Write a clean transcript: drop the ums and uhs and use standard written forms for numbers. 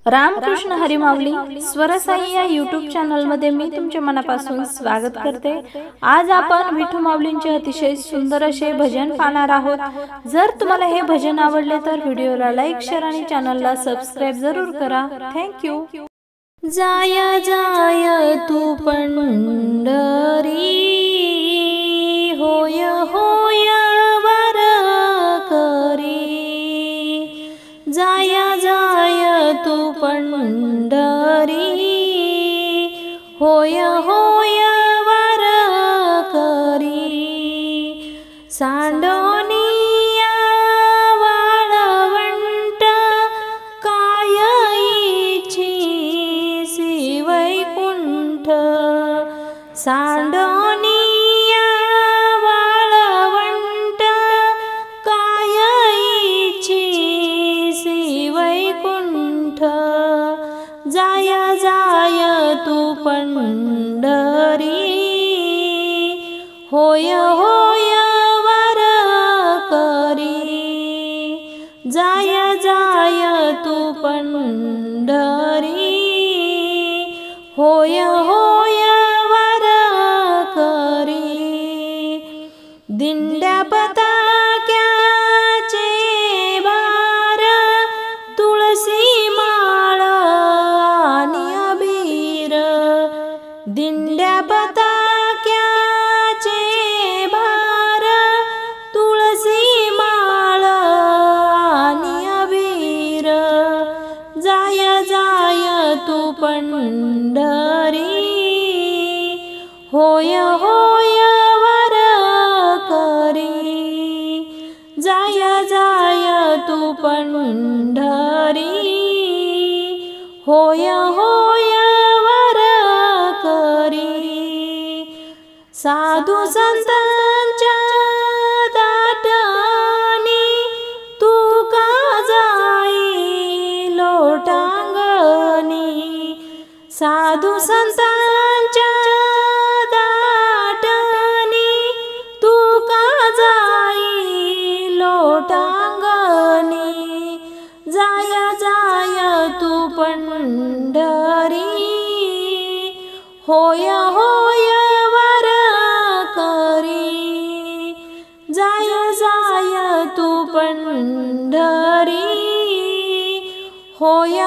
रामकृष्ण हरी माऊली स्वरसाई या यूट्यूब चॅनलमध्ये मी तुमच्या मनापासून स्वागत करते। आज आपण विठू माऊलींचे अतिशय सुंदर असे भजन पाहणार आहोत। जर तुम्हाला हे भजन आवडले तर व्हिडिओला लाईक, शेअर आणि चॅनलला सबस्क्राइब जरूर करा। Thank you. जाय जाय तू पंढरी, होय होय वर करी। जाय जाय तू पंढरी, होय होय वर करी। सांडोनिया वाळवंट काय इच्छिसी वैकुंठ। सांडोनिया वाळवंट काय इच्छिसी वैकुंठ। जाय जाय तू पंढरी, होय होय वर करी। जाय जाय तू पंढरी, होय होय वर करी। दिंड्या पताक्याचे भार, तुळसी माळ आणि अबीर। दिंड्या पताक्याचे भार, तुळसी माळ आणि अबीर। जाय जाय तू पंढरी, होय होय वर करी। जाय जाय तू पंढरी, होय होय वर करी। साधू संतांच्या दाटणी, तू का जाई लोटांगणी। साधू संतांच्या दाटणी, तू का जाई लोटांगणी। जाय जाय तू पंढरी, होय होय वर करी। जाय जाय तू पंढरी, होय